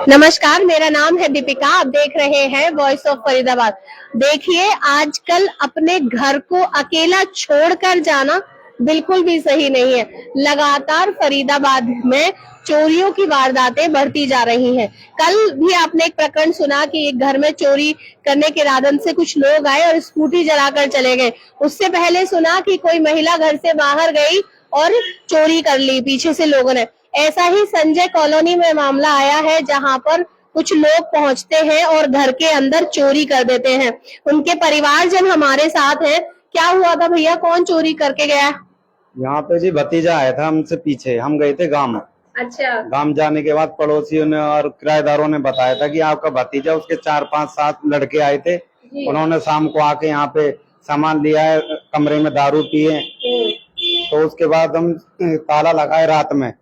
नमस्कार, मेरा नाम है दीपिका। आप देख रहे हैं वॉइस ऑफ फरीदाबाद। देखिए, आजकल अपने घर को अकेला छोड़कर जाना बिल्कुल भी सही नहीं है। लगातार फरीदाबाद में चोरियों की वारदातें बढ़ती जा रही हैं। कल भी आपने एक प्रकरण सुना कि एक घर में चोरी करने के इरादे से कुछ लोग आए और स्कूटी जलाकर चले गए। उससे पहले सुना कि कोई महिला घर से बाहर गई और चोरी कर ली पीछे से लोगों ने। ऐसा ही संजय कॉलोनी में मामला आया है, जहां पर कुछ लोग पहुंचते हैं और घर के अंदर चोरी कर देते हैं। उनके परिवारजन हमारे साथ हैं। क्या हुआ था भैया, कौन चोरी करके गया? यहाँ पे जी भतीजा आया था हमसे पीछे, हम गए थे गांव। अच्छा। गांव जाने के बाद पड़ोसियों ने और किराएदारों ने बताया था कि आपका भतीजा, उसके 4-5-7 लड़के आए थे। उन्होंने शाम को आके यहाँ पे सामान लिया है, कमरे में दारू पिए। तो उसके बाद हम ताला लगाए रात में।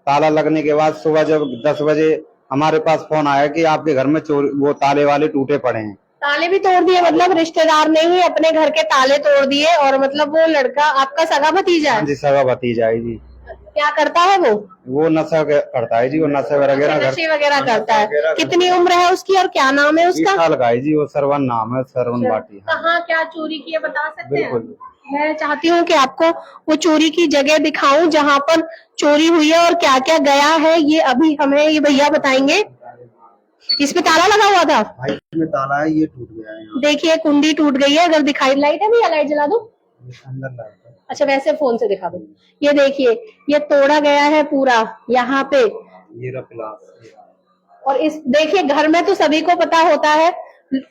ताला लगने के बाद सुबह जब 10 बजे हमारे पास फोन आया कि आपके घर में चोरी, वो ताले वाले टूटे पड़े हैं। ताले भी तोड़ दिए? मतलब रिश्तेदार ने ही अपने घर के ताले तोड़ दिए। और मतलब वो लड़का आपका सगा भतीजा है? जी, सगा भतीजा है जी। क्या करता है वो नशा करता है जी, वो नशे वगैरह करता है। कितनी उम्र है उसकी और क्या नाम है उसका? 20 साल का है जी, वो सरवन नाम है, सरवन बाटी। कहाँ क्या चोरी किया बता सकते हैं? बिल्कुल। मैं चाहती हूँ कि आपको वो चोरी की जगह दिखाऊं जहाँ पर चोरी हुई है और क्या क्या गया है। ये अभी हमें ये भैया बताएंगे। इसमें ताला लगा हुआ था? भाई इसमें ताला है, ये टूट गया है। देखिए, कुंडी टूट गई है। अगर दिखाई, लाइट है भैया, लाइट जला दो। अंदर लाइट है। अच्छा, वैसे फोन से दिखा दो। ये देखिए, ये तोड़ा गया है पूरा यहाँ पे। ये रहा प्लास। और इस देखिए, घर में तो सभी को पता होता है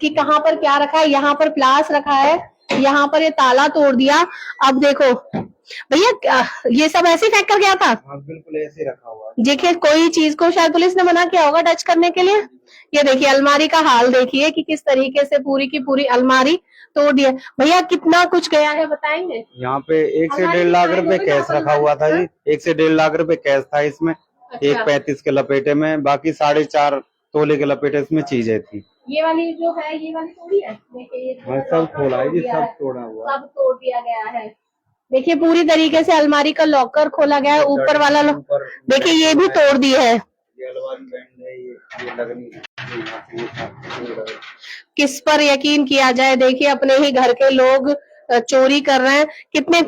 कि कहाँ पर क्या रखा है। यहाँ पर प्लास रखा है, यहाँ पर ये ताला तोड़ दिया। अब देखो भैया, ये सब ऐसे फेंक कर गया था? हाँ, बिल्कुल ऐसे रखा हुआ है। देखिए, कोई चीज को शायद पुलिस ने मना किया होगा टच करने के लिए। ये देखिए, अलमारी का हाल देखिए कि किस तरीके से पूरी की पूरी अलमारी तोड़ दिया। भैया, कितना कुछ गया है बताएंगे? यहाँ पे 1 से 1.5 लाख रुपए कैश रखा हुआ था जी। 1 से 1.5 लाख रुपए कैश था इसमें। अच्छा। 1.35 के लपेटे में, बाकी 4.5 तोले के लपेटे इसमें चीजें थी। ये वाली जो है, ये वाली तोड़ी है। देखिए, ये सब खोला है जी, सब तोड़ा हुआ, सब तोड़ दिया गया है। देखिए, पूरी तरीके से अलमारी का लॉकर खोला गया है। ऊपर वाला देखिए, ये भी तोड़ दी है। ये अलमारी बैंड है, ये लगनी है। किस पर यकीन किया जाए? देखिए, अपने ही घर के लोग चोरी कर रहे हैं। कितने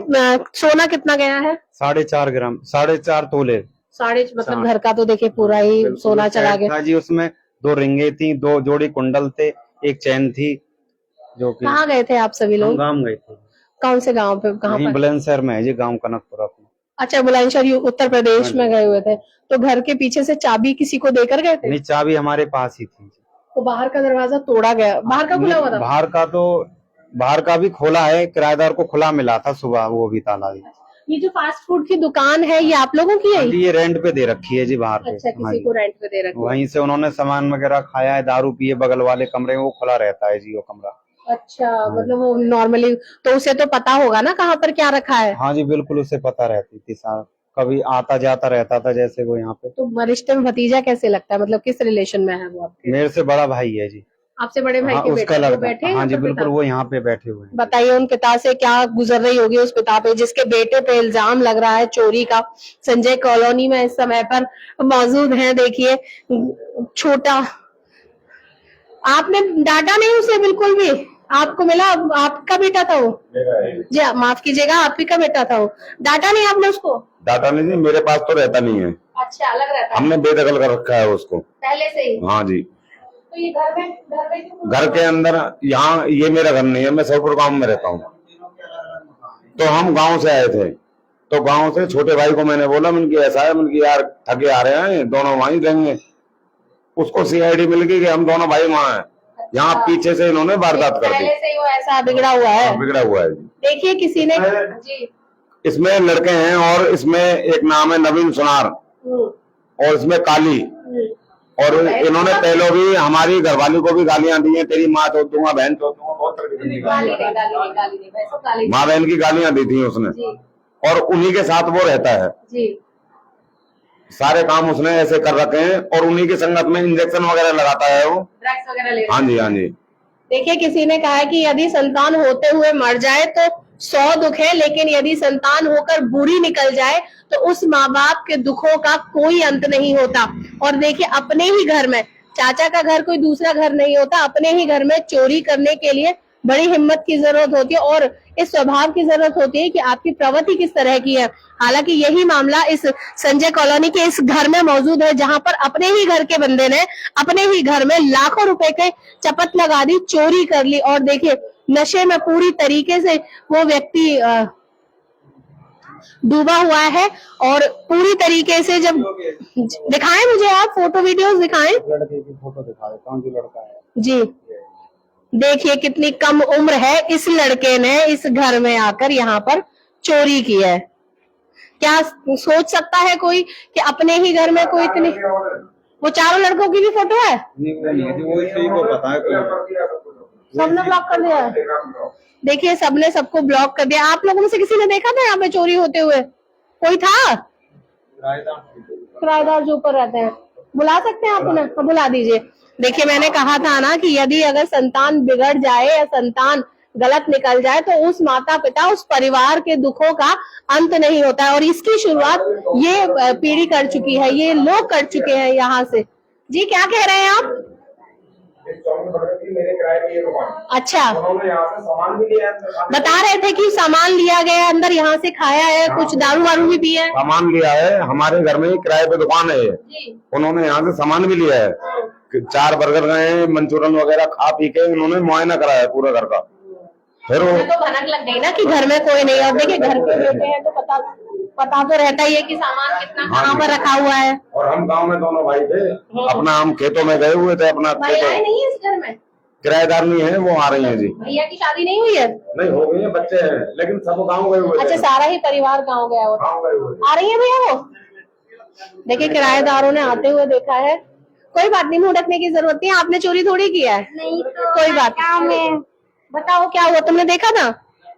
सोना कितना गया है? 4.5 ग्राम, 4.5 तोले। मतलब घर का तो देखिए पूरा ही सोना चला गया जी। उसमें 2 रिंगे थी, 2 जोड़ी कुंडल थे, एक चैन थी। जो कि कहाँ गए थे आप सभी लोग? गांव गए थे। कौन से गांव पे? कहाँ पर? बुलंदशहर में है जी, गांव कनकपुरा। अच्छा, बुलंदशहर उत्तर प्रदेश में गए हुए थे। तो घर के पीछे से चाबी किसी को देकर गए थे? नहीं, चाबी हमारे पास ही थी। तो बाहर का दरवाजा तोड़ा गया? बाहर का खुला हुआ था? बाहर का भी खोला है, किराएदार को खुला मिला था सुबह, वो भी ताला। ये जो फास्ट फूड की दुकान है, ये आप लोगों की है? ये रेंट पे दे रखी है जी, बाहर पे। अच्छा, किसी को रेंट पे दे रखी है। वहीं से उन्होंने सामान वगैरह खाया है, दारू पिए। बगल वाले कमरे में वो खुला रहता है जी, वो कमरा। अच्छा, मतलब वो नॉर्मली तो उसे तो पता होगा ना कहाँ पर क्या रखा है? हाँ जी, बिल्कुल उसे पता रहती थी। कभी आता जाता रहता था जैसे वो यहाँ पे। तो रिश्ते में भतीजा कैसे लगता है? मतलब किस रिलेशन में है वो आपके? मेरे से बड़ा भाई है जी। आपसे बड़े भाई के उसका बेटे लड़का। हाँ जी, बिल्कुल वो यहाँ पे बैठे हुए हैं। बताइए, उन पिता से क्या गुजर रही होगी, उस पिता पे जिसके बेटे पे इल्जाम लग रहा है चोरी का। संजय कॉलोनी में इस समय पर मौजूद है। देखिए, छोटा, आपने डांटा नहीं उसे बिल्कुल भी? आपको मिला आपका बेटा था वो? जी, माफ कीजिएगा, आप ही का बेटा था वो। डांटा नहीं आपने उसको? डाटा नहीं, मेरे पास तो रहता नहीं है। अच्छा, अलग रहता है। हमने बेदखल कर रखा है उसको पहले से ही? हाँ जी। तो ये घर घर के अंदर, यहाँ ये मेरा घर नहीं है, मैं सरपुर गांव में रहता हूँ। तो हम गांव से आए थे, तो गांव से छोटे भाई को मैंने बोला, मैंने कि ऐसा है, मैंने कि यार थके आ रहे हैं, दोनों वहीं रहेंगे। उसको सीआईडी मिल गई कि हम दोनों भाई वहाँ हैं। यहाँ पीछे से इन्होंने वारदात कर दी। पहले से ही वो ऐसा बिगड़ा हुआ है? बिगड़ा हुआ है। देखिए, किसी ने जी, इसमें लड़के हैं, और इसमें एक नाम है नवीन सुनार, और इसमें काली। और इन्होंने पहले भी हमारी घरवाली को भी गालियां दी हैं, तेरी माँ चोद दूंगा, बहन चोद दूंगा, बहुत तरह की माँ बहन की गालियां दी थी उसने। और उन्हीं के साथ वो रहता है जी। सारे काम उसने ऐसे कर रखे हैं, और उन्हीं की संगत में इंजेक्शन वगैरह लगाता है वो, ड्रग्स वगैरह ले। हाँ जी, हाँ जी। देखिए, किसी ने कहा है कि यदि संतान होते हुए मर जाए तो 100 दुख है, लेकिन यदि संतान होकर बुरी निकल जाए तो उस माँ बाप के दुखों का कोई अंत नहीं होता। और देखिए अपने ही घर में, चाचा का घर कोई दूसरा घर नहीं होता, अपने ही घर में चोरी करने के लिए बड़ी हिम्मत की जरूरत होती है और इस स्वभाव की जरूरत होती है कि आपकी प्रवृत्ति किस तरह की है। हालांकि यही मामला इस संजय कॉलोनी के इस घर में मौजूद है, जहां पर अपने ही घर के बंदे ने अपने ही घर में लाखों रुपए के चपत लगा दी, चोरी कर ली। और देखिए नशे में पूरी तरीके से वो व्यक्ति डूबा हुआ है और पूरी तरीके से जब दिखाएं मुझे, आप फोटो वीडियोस दिखाएं। लड़के की फोटो दिखा देता हूँ, जो लड़का है जी देखिए कितनी कम उम्र है, इस लड़के ने इस घर में आकर यहाँ पर चोरी की है। क्या सोच सकता है कोई कि अपने ही घर में कोई इतनी, वो चारों लड़कों की भी फोटो है? वो इसी को पता है, सबने ब्लॉक कर दिया है। देखिए सबने सबको ब्लॉक कर दिया। आप लोगों में से किसी ने देखा था यहाँ पे चोरी होते हुए? कोई था? किराएदार जो ऊपर रहते हैं, बुला सकते हैं आप उन्हें? तो बुला दीजिए। देखिए मैंने कहा था ना कि यदि अगर संतान बिगड़ जाए या संतान गलत निकल जाए तो उस माता पिता, उस परिवार के दुखों का अंत नहीं होता है। और इसकी शुरुआत ये पीढ़ी कर चुकी है, ये लोग कर चुके हैं यहाँ से। जी क्या कह रहे हैं आप? मेरे किराए की ये दुकान, अच्छा, उन्होंने यहाँ से सामान भी लिया है, बता रहे थे कि सामान लिया गया अंदर, यहाँ से खाया है, कुछ दारू वारू भी पिया है। सामान लिया है, हमारे घर में ही किराए पे दुकान है, उन्होंने यहाँ से सामान भी लिया है। 4 बर्गर गए, मंचूरियन वगैरह खा पी के उन्होंने मुआयना कराया पूरा घर का। फिर वो तो भनक लग गई ना कि घर में कोई नहीं। और देखिए घर पे बेटे हैं तो पता तो रहता ही है कि सामान कितना कहाँ पर रखा हुआ है। और हम गांव में दोनों भाई थे, अपना हम खेतों में गए हुए थे, अपना महिलाएं नहीं है इस घर में? किराएदार नहीं है, वो आ रही हैं जी। भैया की शादी नहीं हुई है? नहीं हो गई है, बच्चे हैं, लेकिन सब गाँव गए हुए थे। अच्छा सारा ही परिवार गाँव गया हुआ? गाँव गए हुए आ रही है भैया वो? देखिए किराएदारों ने आते हुए देखा है। कोई बात नहीं, मुंह ढकने की जरूरत नहीं, आपने चोरी थोड़ी किया है। नहीं तो कोई बात नहीं। बताओ क्या हुआ, तुमने देखा था?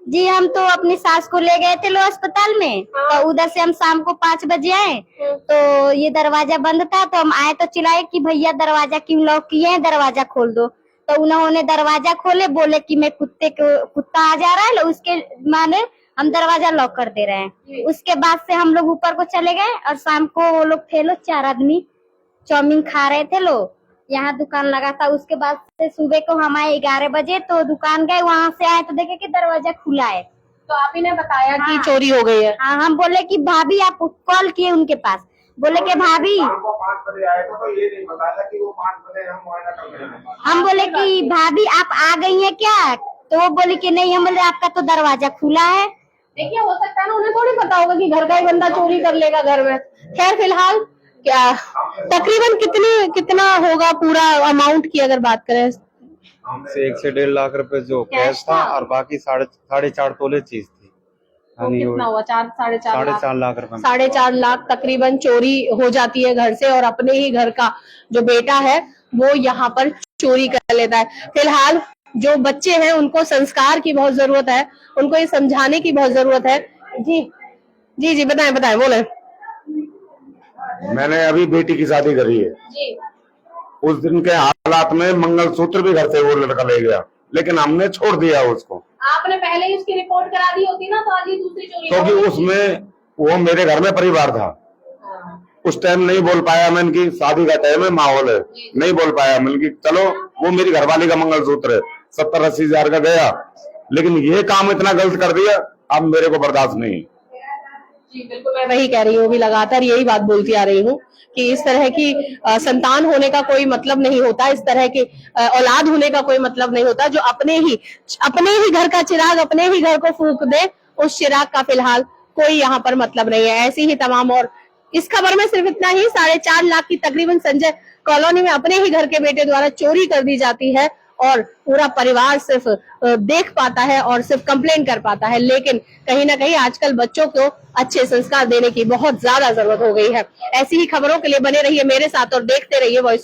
जी हम तो अपनी सास को ले गए थे लो अस्पताल में, तो उधर से हम शाम को 5 बजे आए तो ये दरवाजा बंद था, तो हम आए तो चिल्लाए कि भैया दरवाजा क्यों लॉक किए हैं, दरवाजा खोल दो। तो उन्होंने दरवाजा खोले, बोले कि मैं कुत्ता आ जा रहा है, उसके माने हम दरवाजा लॉक कर दे रहे हैं। उसके बाद से हम लोग ऊपर को चले गए और शाम को वो लोग थे लो 4 आदमी चाउमीन खा रहे थे लो, यहाँ दुकान लगा था। उसके बाद से सुबह को हम आए 11 बजे तो दुकान गए, वहाँ से आए तो देखे कि दरवाजा खुला है। तो आप ही ने बताया कि हाँ। चोरी हो गई है? हाँ, हम बोले कि भाभी, आप कॉल किए उनके पास, बोले कि भाभी, 5 बजे आए थे, तो ये नहीं बताया कि वो 5 बजे हम मुआयना कर रहे हैं। हम बोले कि भाभी आप आ गई हैं क्या? तो वो बोले कि नहीं। हम बोले आपका तो दरवाजा खुला है। देखिए हो सकता है ना, उन्हें थोड़ी पता होगा कि घर का ही बंदा चोरी कर लेगा घर में। खैर फिलहाल क्या तकरीबन कितना होगा पूरा अमाउंट की अगर बात करें? 1 से 1.5 लाख रुपए जो कैश था और बाकी 4.5 तोले चीज थी। तो कितना हुआ? 4.5 लाख। 4.5 लाख रुपए। 4.5 लाख तकरीबन चोरी हो जाती है घर से, और अपने ही घर का जो बेटा है वो यहाँ पर चोरी कर लेता है। फिलहाल जो बच्चे हैं उनको संस्कार की बहुत जरूरत है, उनको ये समझाने की बहुत जरूरत है। जी जी जी बताएं बोले। मैंने अभी बेटी की शादी करी है जी। उस दिन के हालात में मंगलसूत्र भी घर से वो लड़का ले गया, लेकिन हमने छोड़ दिया उसको। आपने पहले ही उसकी रिपोर्ट करा दी होती ना, तो आज ये दूसरी चोरी। क्योंकि उसमें वो मेरे घर में परिवार था, उस टाइम नहीं बोल पाया मैं, इनकी शादी का टाइम है, माहौल है, नहीं बोल पाया मैं कि चलो वो मेरी घरवाली का मंगलसूत्र है 70-80 हजार का गया, लेकिन ये काम इतना गलत कर दिया, अब मेरे को बर्दाश्त नहीं। जी बिल्कुल, मैं वही कह रही हूँ, अभी लगातार यही बात बोलती आ रही हूँ कि इस तरह की संतान होने का कोई मतलब नहीं होता, इस तरह की औलाद होने का कोई मतलब नहीं होता जो अपने ही घर का चिराग अपने ही घर को फूंक दे, उस चिराग का फिलहाल कोई यहाँ पर मतलब नहीं है। ऐसी ही तमाम, और इस खबर में सिर्फ इतना ही, 4.5 लाख की तकरीबन संजय कॉलोनी में अपने ही घर के बेटे द्वारा चोरी कर दी जाती है और पूरा परिवार सिर्फ देख पाता है और सिर्फ कंप्लेन कर पाता है। लेकिन कहीं ना कहीं आजकल बच्चों को अच्छे संस्कार देने की बहुत ज्यादा जरूरत हो गई है। ऐसी ही खबरों के लिए बने रहिए मेरे साथ और देखते रहिए वॉइस